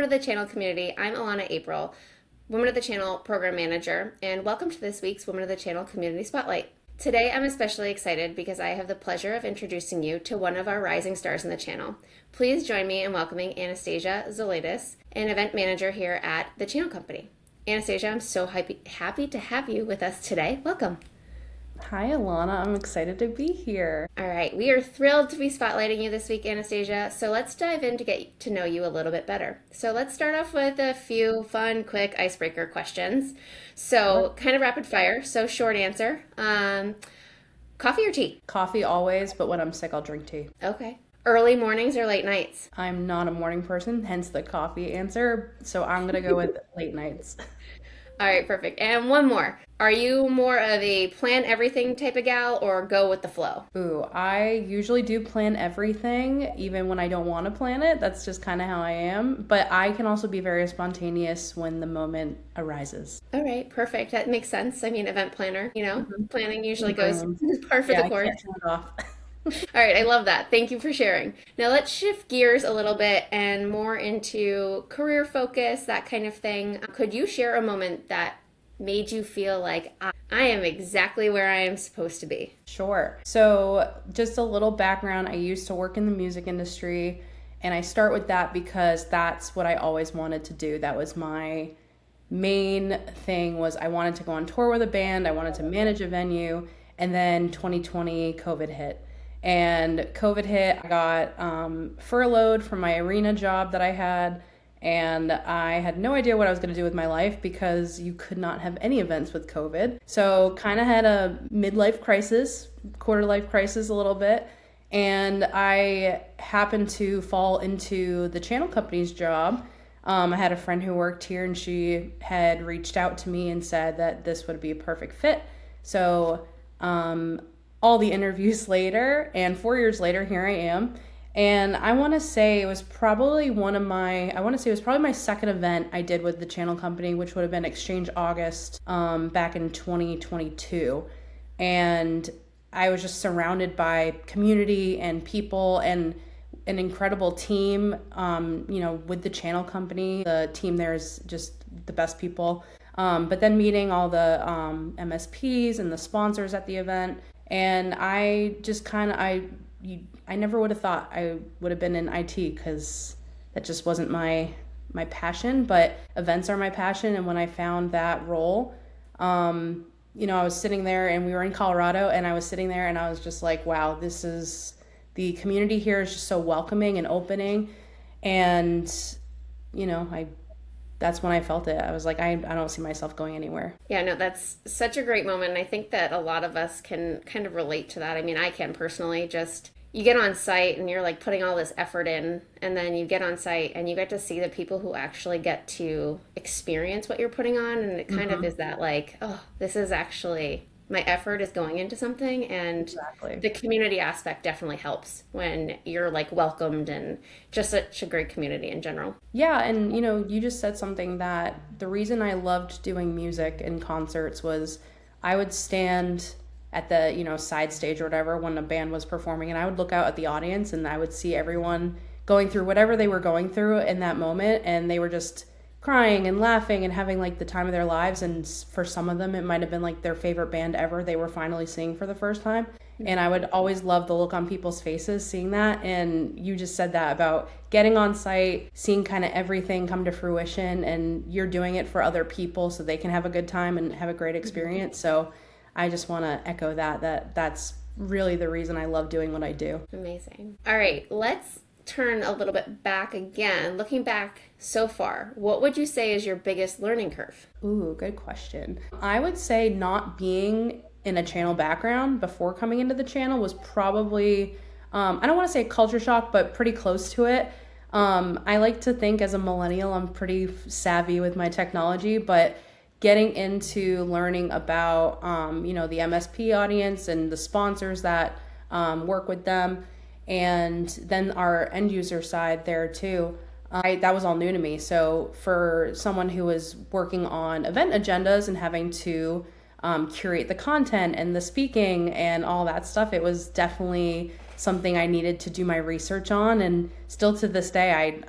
Women of the Channel community. I'm Alanna April, Women of the Channel program manager, and welcome to this week's Women of the Channel Community Spotlight. Today I'm especially excited because I have the pleasure of introducing you to one of our rising stars in the channel. Please join me in welcoming Anastasia Zolides, an event manager here at the Channel Company. Anastasia, I'm so happy to have you with us today. Welcome. Hi, Alanna. I'm excited to be here. All right, we are thrilled to be spotlighting you this week, Anastasia. So let's dive in to get to know you a little bit better. So let's start off with a few fun, quick icebreaker questions. Sure. So kind of rapid fire. So short answer. Coffee or tea? Coffee always, but when I'm sick, I'll drink tea. Okay. Early mornings or late nights? I'm not a morning person, hence the coffee answer. So I'm going to go with late nights. All right, perfect. And one more. Are you more of a plan everything type of gal or go with the flow? Ooh, I usually do plan everything, even when I don't want to plan it. That's just kind of how I am. But I can also be very spontaneous when the moment arises. All right, perfect. That makes sense. I mean, event planner, Mhm. planning usually goes Brains. par for Yeah, the I course. can't turn it off. All right, I love that. Thank you for sharing. Now let's shift gears a little bit and more into career focus, that kind of thing. Could you share a moment that made you feel like I am exactly where I am supposed to be? Sure. So, just a little background. I used to work in the music industry, and I start with that because that's what I always wanted to do. That was my main thing was I wanted to go on tour with a band, I wanted to manage a venue, and then 2020 COVID hit. And COVID hit, I got furloughed from my arena job that I had, and I had no idea what I was going to do with my life because you could not have any events with COVID. So kind of had a midlife crisis, quarter life crisis a little bit. And I happened to fall into the channel company's job. I had a friend who worked here and she had reached out to me and said that this would be a perfect fit. So all the interviews later and 4 years later, here I am. And I want to say it was probably my second event I did with the channel company, which would have been Exchange August back in 2022. And I was just surrounded by community and people and an incredible team, with the channel company. The team there is just the best people. But then meeting all the MSPs and the sponsors at the event. And I just I never would have thought I would have been in IT because that just wasn't my passion, but events are my passion. And when I found that role, I was sitting there and we were in Colorado and I was sitting there and I was just like, wow, the community here is just so welcoming and opening. And, that's when I felt it. I was like, I don't see myself going anywhere. Yeah, no, that's such a great moment. And I think that a lot of us can kind of relate to that. I mean, I can personally just, you get on site and you're like putting all this effort in, and then you get on site and you get to see the people who actually get to experience what you're putting on. And it kind of Hmm. is that like, oh, this is actually, my effort is going into something. And Exactly. the community aspect definitely helps when you're like welcomed and just such a great community in general. Yeah, and you just said something that the reason I loved doing music and concerts was I would stand at the, side stage or whatever when a band was performing and I would look out at the audience and I would see everyone going through whatever they were going through in that moment and they were just crying and laughing and having like the time of their lives, and for some of them it might have been like their favorite band ever they were finally seeing for the first time. And I would always love the look on people's faces seeing that. And you just said that about getting on site, seeing kind of everything come to fruition, and you're doing it for other people so they can have a good time and have a great experience. So I just want to echo that's really the reason I love doing what I do. Amazing. All right, let's turn a little bit back again. Looking back so far, what would you say is your biggest learning curve? Ooh, good question. I would say not being in a channel background before coming into the channel was probably, I don't want to say culture shock, but pretty close to it. I like to think as a millennial, I'm pretty savvy with my technology, but getting into learning about, the MSP audience and the sponsors that work with them, and then our end user side there too. That was all new to me. So for someone who was working on event agendas and having to curate the content and the speaking and all that stuff, it was definitely something I needed to do my research on. And still to this day, I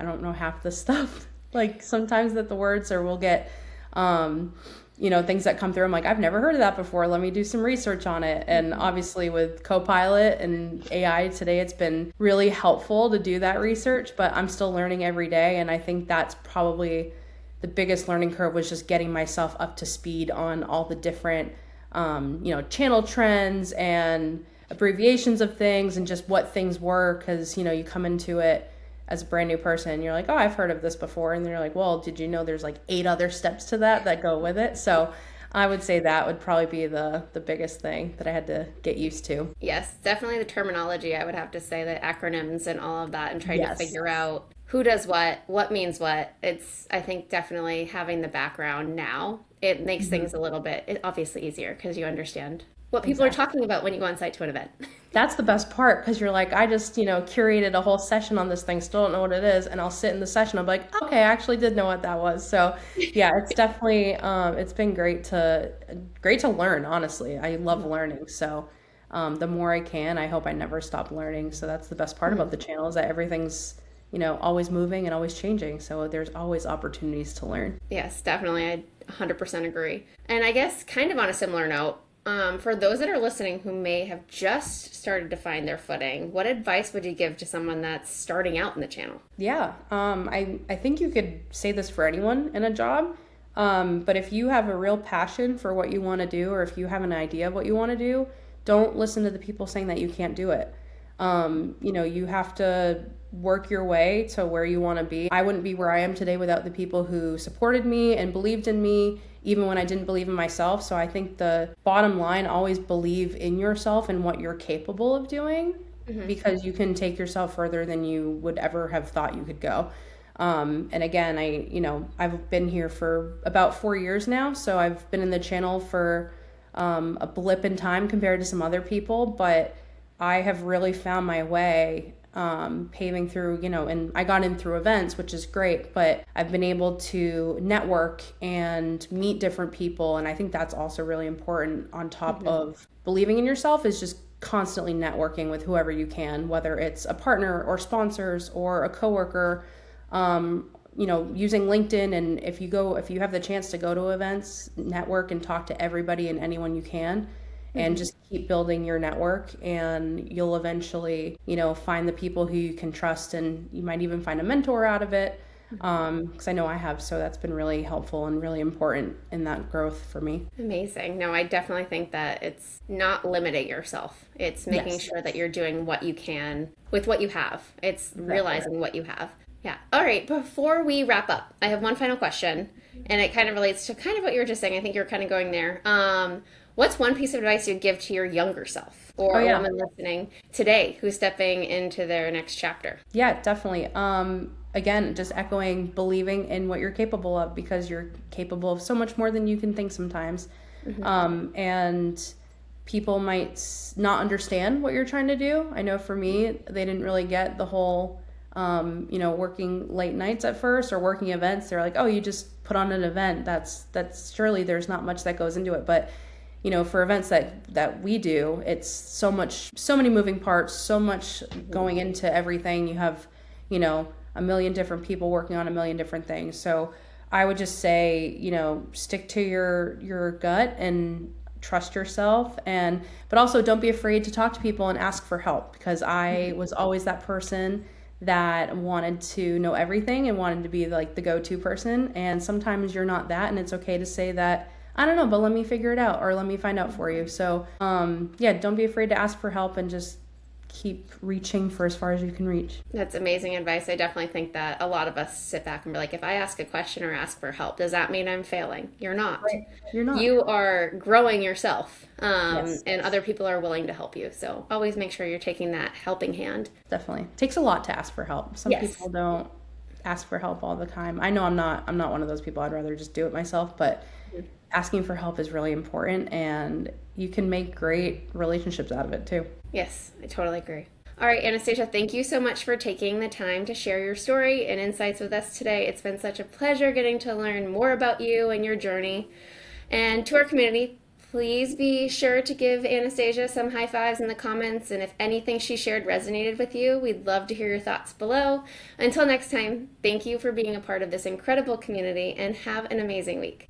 don't know half the stuff. Like sometimes that the words, or we'll get, things that come through. I'm like, I've never heard of that before. Let me do some research on it. And obviously with Copilot and AI today, it's been really helpful to do that research, but I'm still learning every day. And I think that's probably the biggest learning curve, was just getting myself up to speed on all the different, channel trends and abbreviations of things and just what things were. Cause you come into it as a brand new person and you're like, oh, I've heard of this before. And they're like, well, did you know there's like 8 other steps to that go with it? So I would say that would probably be the biggest thing that I had to get used to. Yes, definitely the terminology. I would have to say the acronyms and all of that, and trying to Yes. figure out who does what means what. It's, I think, definitely having the background now, it makes things a little bit, obviously easier because you understand what people are talking about when you go on site to an event. That's the best part, because you're like, I just, curated a whole session on this thing, still don't know what it is. And I'll sit in the session, I'll be like, okay, I actually did know what that was. So yeah, it's definitely, it's been great to learn, honestly. I love learning. So the more I can, I hope I never stop learning. So that's the best part about the channel, is that everything's, always moving and always changing. So there's always opportunities to learn. Yes, definitely. I 100% agree. And I guess kind of on a similar note, for those that are listening who may have just started to find their footing, what advice would you give to someone that's starting out in the channel? Yeah, I think you could say this for anyone in a job, but if you have a real passion for what you want to do, or if you have an idea of what you want to do, don't listen to the people saying that you can't do it. You have to work your way to where you want to be. I wouldn't be where I am today without the people who supported me and believed in me, even when I didn't believe in myself. So I think the bottom line, always believe in yourself and what you're capable of doing, because you can take yourself further than you would ever have thought you could go. And again, I've been here for about 4 years now. So I've been in the channel for a blip in time compared to some other people, but I have really found my way, paving through, and I got in through events, which is great, but I've been able to network and meet different people. And I think that's also really important, on top of believing in yourself, is just constantly networking with whoever you can, whether it's a partner or sponsors or a coworker, using LinkedIn. And if you have the chance to go to events, network and talk to everybody and anyone you can. And just keep building your network, and you'll eventually, find the people who you can trust, and you might even find a mentor out of it. Because I know I have, so that's been really helpful and really important in that growth for me. Amazing. No, I definitely think that it's not limiting yourself. It's making sure that you're doing what you can with what you have. It's realizing what you have. Yeah. All right. Before we wrap up, I have one final question, and it kind of relates to kind of what you were just saying. I think you're kind of going there. What's one piece of advice you'd give to your younger self, or a woman listening today who's stepping into their next chapter? Yeah, definitely. Again, just echoing believing in what you're capable of, because you're capable of so much more than you can think sometimes. And people might not understand what you're trying to do. I know for me, they didn't really get the whole, working late nights at first, or working events. They're like, oh, you just put on an event. That's surely there's not much that goes into it. But for events that we do, it's so many moving parts, so much going into everything. You have, a million different people working on a million different things. So I would just say, stick to your gut and trust yourself, but also don't be afraid to talk to people and ask for help, because I was always that person that wanted to know everything and wanted to be like the go-to person. And sometimes you're not that, and it's okay to say that, I don't know, but let me figure it out, or let me find out for you. So, don't be afraid to ask for help, and just keep reaching for as far as you can reach. That's amazing advice. I definitely think that a lot of us sit back and be like, if I ask a question or ask for help, does that mean I'm failing? You're not. Right. You're not. You are growing yourself, and other people are willing to help you. So always make sure you're taking that helping hand. Definitely. It takes a lot to ask for help. Some people don't ask for help all the time. I know I'm not one of those people. I'd rather just do it myself, but asking for help is really important, and you can make great relationships out of it too. Yes, I totally agree. All right, Anastasia, thank you so much for taking the time to share your story and insights with us today. It's been such a pleasure getting to learn more about you and your journey. And to our community, Please be sure to give Anastasia some high fives in the comments, and if anything she shared resonated with you, we'd love to hear your thoughts below. Until next time, thank you for being a part of this incredible community, and have an amazing week.